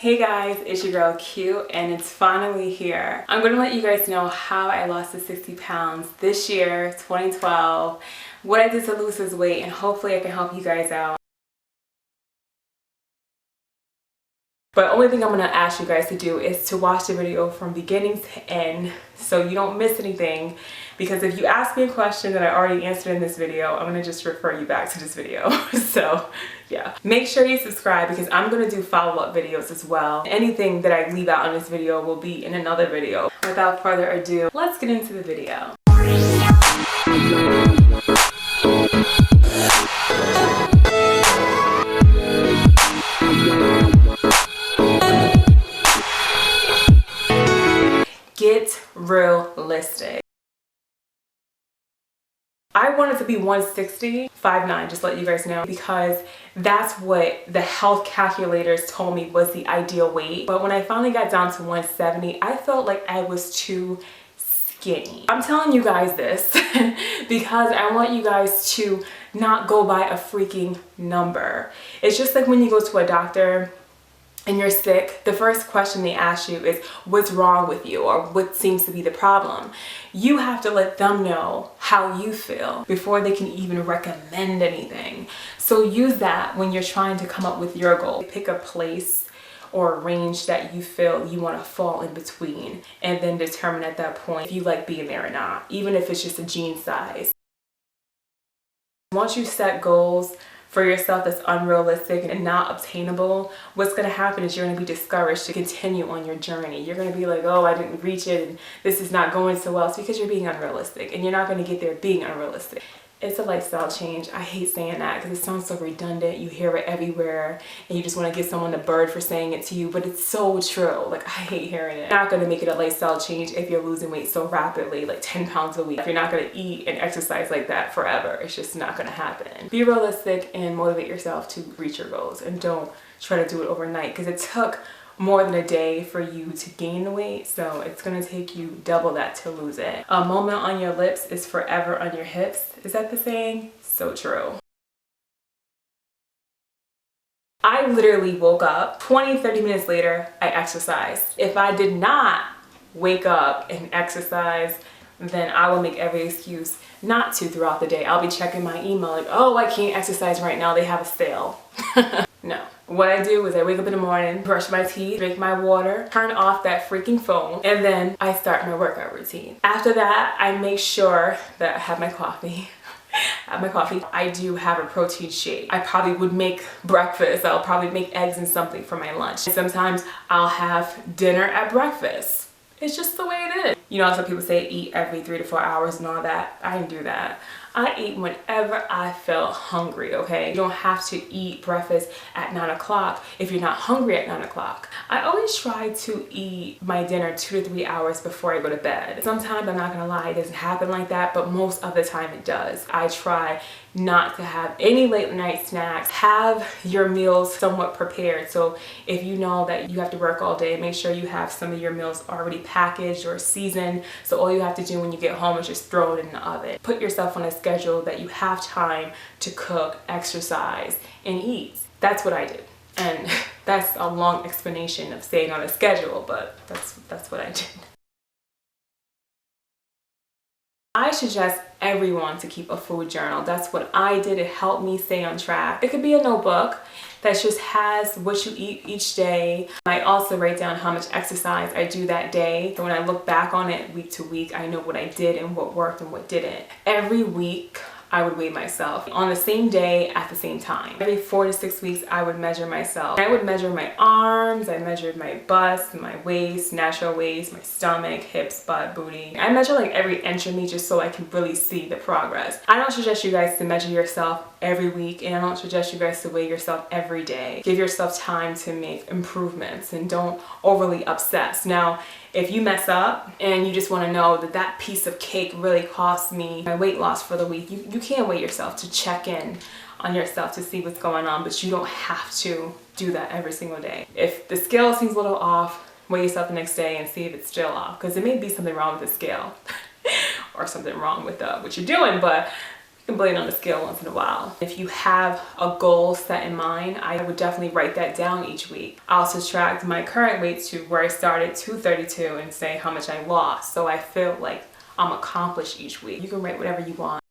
Hey guys, it's your girl Q and it's finally here. I'm going to let you guys know how I lost the 60 pounds this year, 2012, what I did to lose this weight, and hopefully I can help you guys out. But the only thing I'm going to ask you guys to do is to watch the video from beginning to end so you don't miss anything, because if you ask me a question that I already answered in this video, I'm going to just refer you back to this video. So yeah, make sure you subscribe because I'm going to do follow-up videos as well. Anything that I leave out in this video will be in another video. Without further ado, let's get into the video. Get realistic. I wanted to be 160, 5'9", just to let you guys know, because that's what the health calculators told me was the ideal weight. But when I finally got down to 170, I felt like I was too skinny. I'm telling you guys this because I want you guys to not go by a freaking number. It's just like when you go to a doctor and you're sick, the first question they ask you is what's wrong with you or what seems to be the problem. You have to let them know how you feel before they can even recommend anything. So use that when you're trying to come up with your goal. Pick a place or a range that you feel you want to fall in between, and then determine at that point if you like being there or not, even if it's just a jean size. Once you set goals for yourself that's unrealistic and not obtainable, what's going to happen is you're going to be discouraged to continue on your journey. You're going to be like, oh, I didn't reach it and this is not going so well. It's because you're being unrealistic, and you're not going to get there being unrealistic. It's a lifestyle change. I hate saying that because it sounds so redundant. You hear it everywhere and you just want to give someone a bird for saying it to you, but it's so true. Like, I hate hearing it. You're not going to make it a lifestyle change if you're losing weight so rapidly, like 10 pounds a week. If you're not going to eat and exercise like that forever, it's just not going to happen. Be realistic and motivate yourself to reach your goals, and don't try to do it overnight, because it took more than a day for you to gain the weight, so it's going to take you double that to lose it. A moment on your lips is forever on your hips. Is that the saying? So true. I literally woke up 20-30 minutes later, I exercised. If I did not wake up and exercise, then I will make every excuse not to throughout the day. I'll be checking my email like, oh, I can't exercise right now, they have a sale. No. What I do is I wake up in the morning, brush my teeth, drink my water, turn off that freaking phone, and then I start my workout routine. After that, I make sure that I have my coffee. I do have a protein shake. I probably would make breakfast. I'll probably make eggs and something for my lunch. And sometimes I'll have dinner at breakfast. It's just the way it is. You know, some people say eat every 3 to 4 hours and all that. I didn't do that. I eat whenever I feel hungry, okay? You don't have to eat breakfast at 9 o'clock if you're not hungry at 9 o'clock. I always try to eat my dinner 2 to 3 hours before I go to bed. Sometimes, I'm not gonna lie, it doesn't happen like that, but most of the time it does. I try not to have any late night snacks. Have your meals somewhat prepared. So if you know that you have to work all day, make sure you have some of your meals already packaged or seasoned. So all you have to do when you get home is just throw it in the oven. Put yourself on a schedule that you have time to cook, exercise, and eat. That's what I did. And that's a long explanation of staying on a schedule, but that's what I did. I suggest everyone to keep a food journal. That's what I did. It helped me stay on track. It could be a notebook that just has what you eat each day. I also write down how much exercise I do that day. So when I look back on it week to week, I know what I did and what worked and what didn't. Every week, I would weigh myself on the same day at the same time. Every 4 to 6 weeks, I would measure myself. I would measure my arms, I measured my bust, my waist, natural waist, my stomach, hips, butt, booty. I measure like every inch of me just so I can really see the progress. I don't suggest you guys to measure yourself every week, and I don't suggest you guys to weigh yourself every day. Give yourself time to make improvements and don't overly obsess. Now, if you mess up and you just want to know that that piece of cake really cost me my weight loss for the week, you can weigh yourself to check in on yourself to see what's going on, but you don't have to do that every single day. If the scale seems a little off, weigh yourself the next day and see if it's still off, because there may be something wrong with the scale or something wrong with what you're doing, but can blame it on the scale once in a while. If you have a goal set in mind, I would definitely write that down each week. I'll subtract my current weight to where I started, 232, and say how much I lost. So I feel like I'm accomplished each week. You can write whatever you want.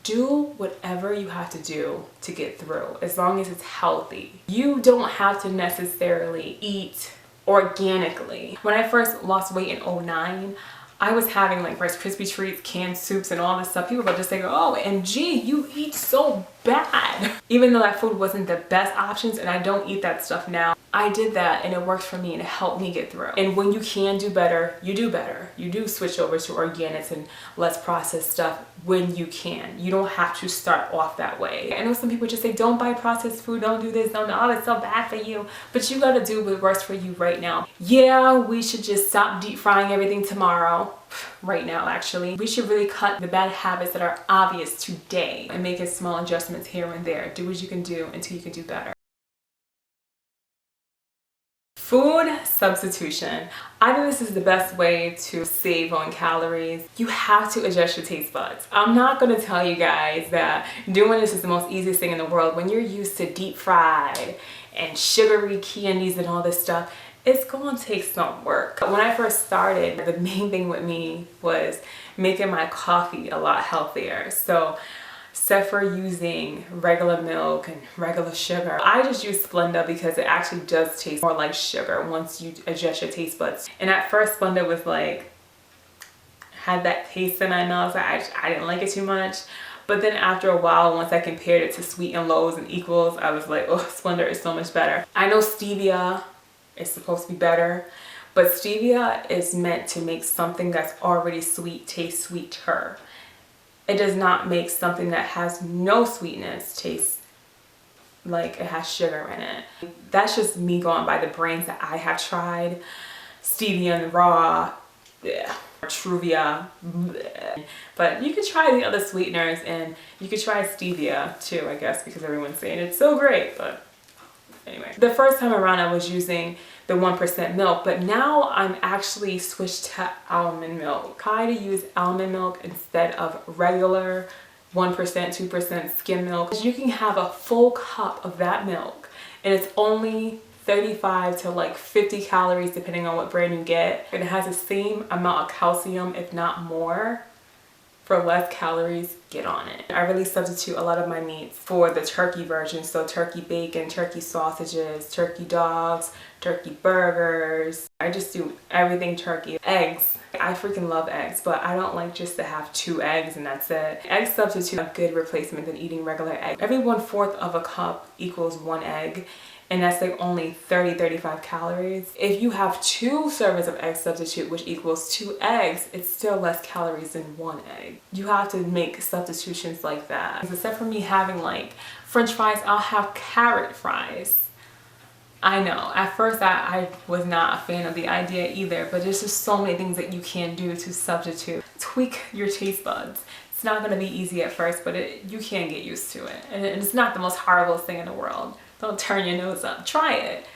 Do whatever you have to do to get through, as long as it's healthy. You don't have to necessarily eat organically. When I first lost weight in 2009, I was having like Rice Krispie treats, canned soups, and all this stuff. People would just say, oh, MG, you eat so bad. Even though that food wasn't the best options, and I don't eat that stuff now, I did that and it worked for me and it helped me get through. And when you can do better, you do better. You do switch over to organics and less processed stuff when you can. You don't have to start off that way. I know some people just say, don't buy processed food, don't do this, don't, oh, it's so bad for you. But you gotta do what works for you right now. Yeah, we should just stop deep frying everything tomorrow. Right now, actually. We should really cut the bad habits that are obvious today and make small adjustments here and there. Do what you can do until you can do better. Food substitution. I think this is the best way to save on calories. You have to adjust your taste buds. I'm not going to tell you guys that doing this is the most easiest thing in the world. When you're used to deep fried and sugary candies and all this stuff, it's going to take some work. When I first started, the main thing with me was making my coffee a lot healthier. So except for using regular milk and regular sugar, I just use Splenda because it actually does taste more like sugar once you adjust your taste buds. And at first Splenda was like, had that taste in my mouth, so I didn't like it too much. But then after a while, once I compared it to Sweet and Lows and Equals, I was like, oh, Splenda is so much better. I know stevia is supposed to be better, but stevia is meant to make something that's already sweet taste sweeter. It does not make something that has no sweetness taste like it has sugar in it. That's just me going by the brands that I have tried. Stevia and Raw, yeah. Truvia, bleh. But you could try the other sweeteners, and you could try stevia too, I guess, because everyone's saying it's so great. But anyway, the first time around I was using the 1% milk, but now I'm actually switched to almond milk. Try to use almond milk instead of regular 1%, 2% skim milk. You can have a full cup of that milk and it's only 35 to like 50 calories depending on what brand you get. And it has the same amount of calcium, if not more. For less calories, get on it. I really substitute a lot of my meats for the turkey version. So turkey bacon, turkey sausages, turkey dogs, turkey burgers. I just do everything turkey. Eggs. I freaking love eggs, but I don't like just to have 2 eggs and that's it. Egg substitute a good replacement than eating regular eggs. Every 1/4 of a cup equals 1 egg. And that's like only 30-35 calories. If you have 2 servings of egg substitute, which equals 2 eggs, it's still less calories than 1 egg. You have to make substitutions like that. Except for me having like French fries, I'll have carrot fries. I know, at first I was not a fan of the idea either, but there's just so many things that you can do to substitute. Tweak your taste buds. It's not gonna be easy at first, but you can get used to it. And it's not the most horrible thing in the world. Don't turn your nose up. Try it.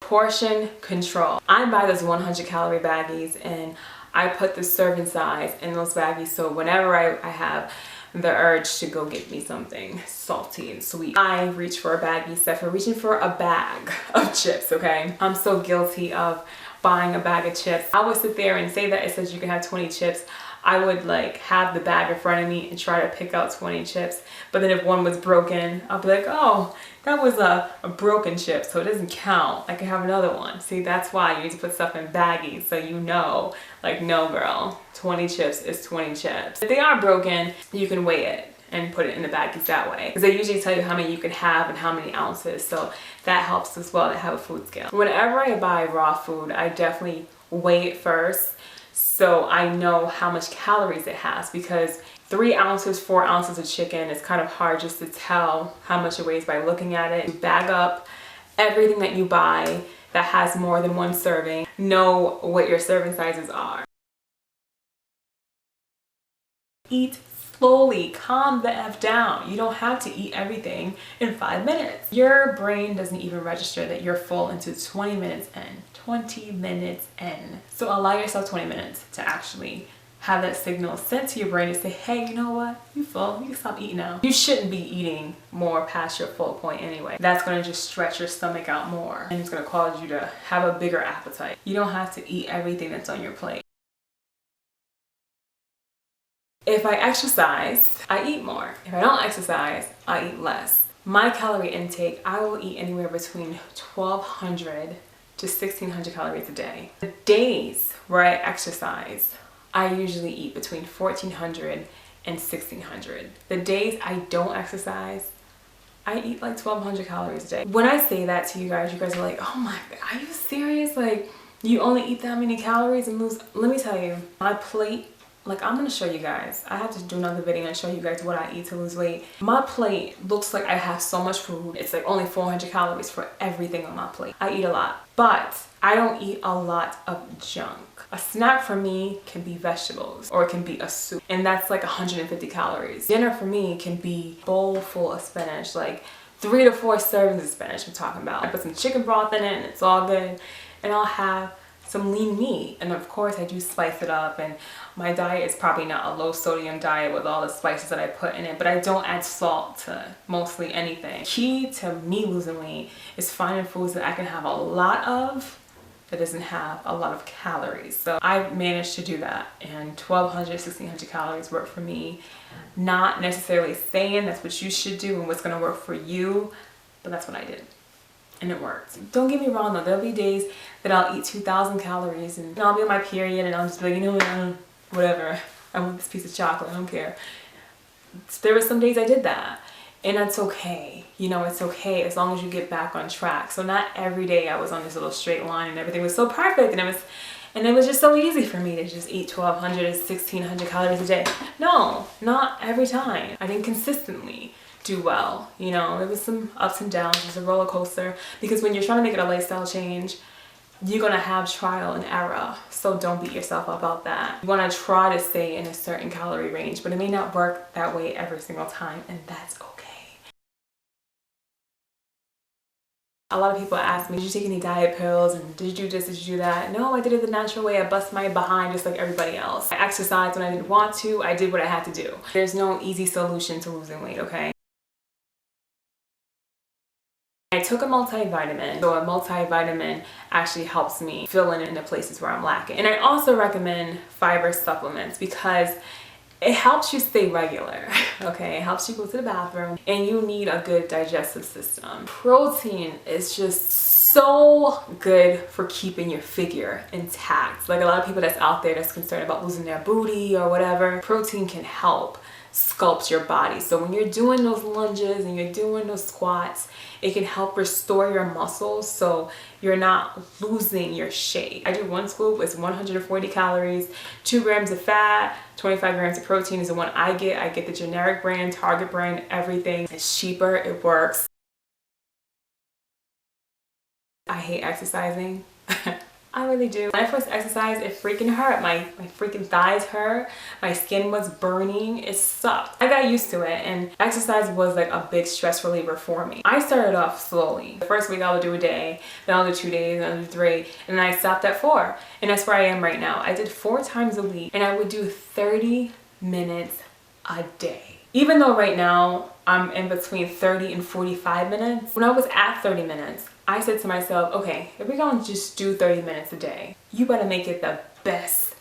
Portion control. I buy those 100 calorie baggies and I put the serving size in those baggies, so whenever I have the urge to go get me something salty and sweet, I reach for a baggie instead of reaching for a bag of chips, okay? I'm so guilty of buying a bag of chips. I would sit there and say that it says you can have 20 chips. I would like have the bag in front of me and try to pick out 20 chips. But then if one was broken, I'll be like, oh, that was a broken chip, so it doesn't count. I can have another one. See, that's why you need to put stuff in baggies so you know, like, no girl, 20 chips is 20 chips. If they are broken, you can weigh it and put it in the baggies that way. Because they usually tell you how many you can have and how many ounces, so that helps as well to have a food scale. Whenever I buy raw food, I definitely weigh it first, so I know how much calories it has, because 3 ounces, 4 ounces of chicken is kind of hard just to tell how much it weighs by looking at it. You bag up everything that you buy that has more than 1 serving. Know what your serving sizes are. Eat slowly. Calm the F down. You don't have to eat everything in 5 minutes. Your brain doesn't even register that you're full until 20 minutes in. 20 minutes in. So allow yourself 20 minutes to actually have that signal sent to your brain to say, hey, you know what? You full. You can stop eating now. You shouldn't be eating more past your full point anyway. That's going to just stretch your stomach out more, and it's going to cause you to have a bigger appetite. You don't have to eat everything that's on your plate. If I exercise, I eat more. If I don't exercise, I eat less. My calorie intake, I will eat anywhere between 1,200 to 1,600 calories a day. The days where I exercise, I usually eat between 1,400 and 1,600. The days I don't exercise, I eat like 1,200 calories a day. When I say that to you guys are like, oh my God, are you serious? Like, you only eat that many calories and lose? Let me tell you, my plate, like, I'm gonna show you guys. I have to do another video and show you guys what I eat to lose weight. My plate looks like I have so much food. It's like only 400 calories for everything on my plate. I eat a lot, but I don't eat a lot of junk. A snack for me can be vegetables, or it can be a soup, and that's like 150 calories. Dinner for me can be a bowl full of spinach, like 3 to 4 servings of spinach I'm talking about. I put some chicken broth in it and it's all good, and I'll have some lean meat, and of course I do spice it up, and my diet is probably not a low sodium diet with all the spices that I put in it, but I don't add salt to mostly anything. Key to me losing weight is finding foods that I can have a lot of that doesn't have a lot of calories. So I managed to do that, and 1,200, 1,600 calories work for me. Not necessarily saying that's what you should do and what's gonna work for you, but that's what I did. And it worked. Don't get me wrong though, there'll be days that I'll eat 2,000 calories and I'll be on my period and I'll just be like, you know what, whatever. I want this piece of chocolate, I don't care. There were some days I did that, and that's okay. You know, it's okay as long as you get back on track. So not every day I was on this little straight line and everything was so perfect, and it was just so easy for me to just eat 1,200 to 1,600 calories a day. No, not every time. I didn't consistently do well. You know, there was some ups and downs. It was a roller coaster, because when you're trying to make it a lifestyle change, you're gonna have trial and error. So don't beat yourself up about that. You wanna try to stay in a certain calorie range, but it may not work that way every single time, and that's okay. A lot of people ask me, did you take any diet pills, and did you do this, did you do that? No, I did it the natural way. I bust my behind just like everybody else. I exercised when I didn't want to. I did what I had to do. There's no easy solution to losing weight, okay? I took a multivitamin, so a multivitamin actually helps me fill in the places where I'm lacking. And I also recommend fiber supplements because it helps you stay regular, okay? It helps you go to the bathroom, and you need a good digestive system. Protein is just so good for keeping your figure intact. Like a lot of people that's out there that's concerned about losing their booty or whatever, protein can help sculpt your body. So when you're doing those lunges and you're doing those squats, it can help restore your muscles so you're not losing your shape. I do one scoop, it's 140 calories, 2 grams of fat, 25 grams of protein is the one I get. I get the generic brand, Target brand, everything. It's cheaper, it works. I hate exercising. I really do. When I first exercised, it freaking hurt. My freaking thighs hurt. My skin was burning. It sucked. I got used to it, and exercise was like a big stress reliever for me. I started off slowly. The first week I would do a day, then I'll do 2 days, then I'll do 3, and then I stopped at 4. And that's where I am right now. I did 4 times a week, and I would do 30 minutes a day. Even though right now I'm in between 30 and 45 minutes, when I was at 30 minutes, I said to myself, okay, if we're gonna just do 30 minutes a day, you better make it the best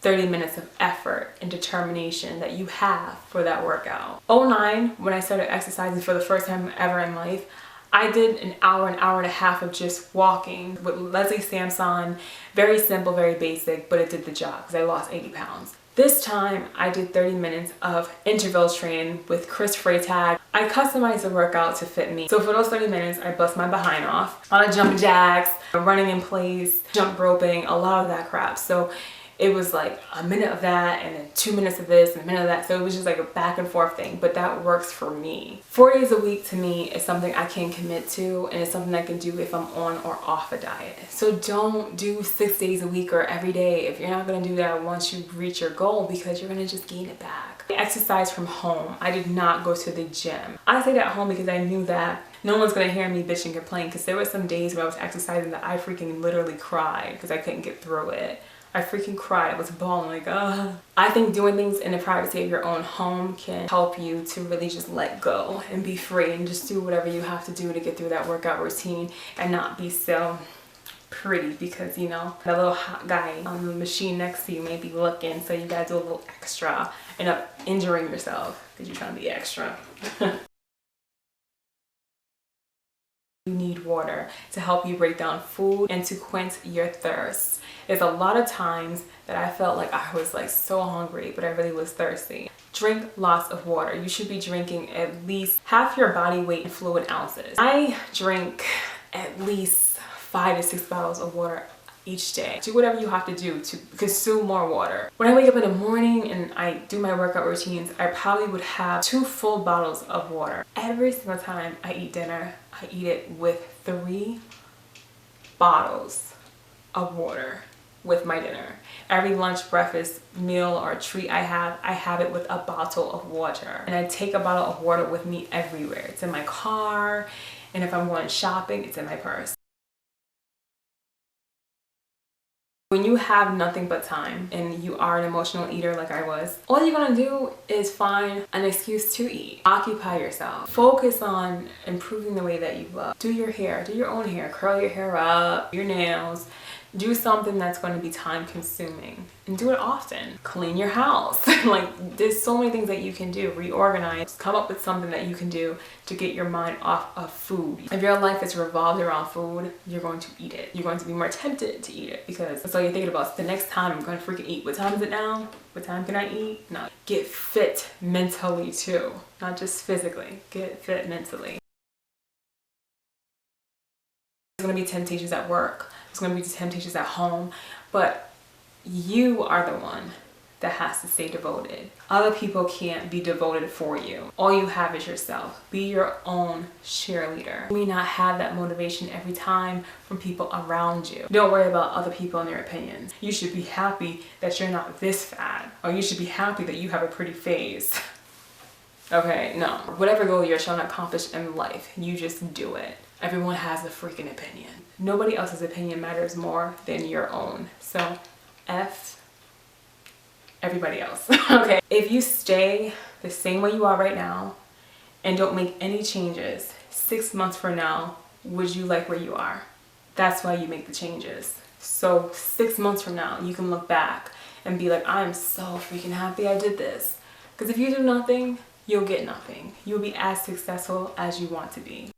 30 minutes of effort and determination that you have for that workout. 09, when I started exercising for the first time ever in life, I did an hour and a half of just walking with Leslie Sampson. Very simple, very basic, but it did the job because I lost 80 pounds. This time I did 30 minutes of interval training with Chris Freytag. I customized the workout to fit me. So for those 30 minutes, I bust my behind off. A lot of jumping jacks, running in place, jump roping, a lot of that crap. So it was like a minute of that and then 2 minutes of this and a minute of that. So it was just like a back and forth thing, but that works for me. 4 days a week to me is something I can commit to, and it's something I can do if I'm on or off a diet. So don't do 6 days a week or every day if you're not gonna do that once you reach your goal, because you're gonna just gain it back. I exercise from home. I did not go to the gym. I stayed at home because I knew that no one's gonna hear me bitch and complain, because there were some days where I was exercising that I freaking literally cried because I couldn't get through it. I freaking cried. I was bawling like, ugh. I think doing things in the privacy of your own home can help you to really just let go and be free and just do whatever you have to do to get through that workout routine and not be so pretty, because you know that little hot guy on the machine next to you may be looking, so you gotta do a little extra, end up injuring yourself because you're trying to be extra. You need water to help you break down food and to quench your thirst. There's a lot of times that I felt like I was like so hungry, but I really was thirsty. Drink lots of water. You should be drinking at least half your body weight in fluid ounces. I drink at least 5 to 6 bottles of water each day. Do whatever you have to do to consume more water. When I wake up in the morning and I do my workout routines, I probably would have 2 full bottles of water. Every single time I eat dinner, I eat it with 3 bottles of water with my dinner. Every lunch, breakfast, meal, or treat I have it with a bottle of water. And I take a bottle of water with me everywhere. It's in my car, and if I'm going shopping, it's in my purse. When you have nothing but time and you are an emotional eater like I was, all you're gonna do is find an excuse to eat. Occupy yourself. Focus on improving the way that you look. Do your hair, do your own hair, curl your hair up, your nails. Do something that's going to be time consuming and do it often. Clean your house. Like, there's so many things that you can do. Reorganize. Come up with something that you can do to get your mind off of food. If your life is revolved around food, you're going to eat it. You're going to be more tempted to eat it because that's all you're thinking about. So the next time I'm going to freaking eat. What time is it now? What time can I eat? No. Get fit mentally too. Not just physically. Get fit mentally. There's going to be temptations at work. There's going to be temptations at home, but you are the one that has to stay devoted. Other people can't be devoted for you. All you have is yourself. Be your own cheerleader. You may not have that motivation every time from people around you. Don't worry about other people and their opinions. You should be happy that you're not this fat, or you should be happy that you have a pretty face. Okay, no. Whatever goal you're trying to accomplish in life, you just do it. Everyone has a freaking opinion. Nobody else's opinion matters more than your own. So, F everybody else. Okay. If you stay the same way you are right now and don't make any changes, 6 months from now, would you like where you are? That's why you make the changes. So 6 months from now, you can look back and be like, I'm so freaking happy I did this. Because if you do nothing, you'll get nothing. You'll be as successful as you want to be.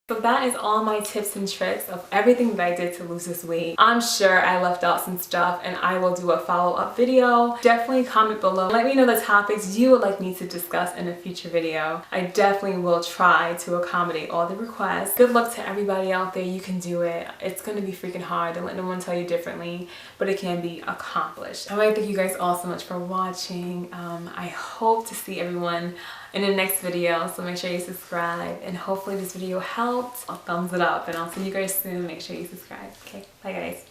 So that is all my tips and tricks of everything that I did to lose this weight. I'm sure I left out some stuff and I will do a follow-up video. Definitely comment below. Let me know the topics you would like me to discuss in a future video. I definitely will try to accommodate all the requests. Good luck to everybody out there. You can do it. It's going to be freaking hard. Don't let no one tell you differently, but it can be accomplished. I want to thank you guys all so much for watching. I hope to see everyone in the next video, so make sure you subscribe, and hopefully this video helped. I'll thumbs it up, and I'll see you guys soon. Make sure you subscribe. Okay, bye guys.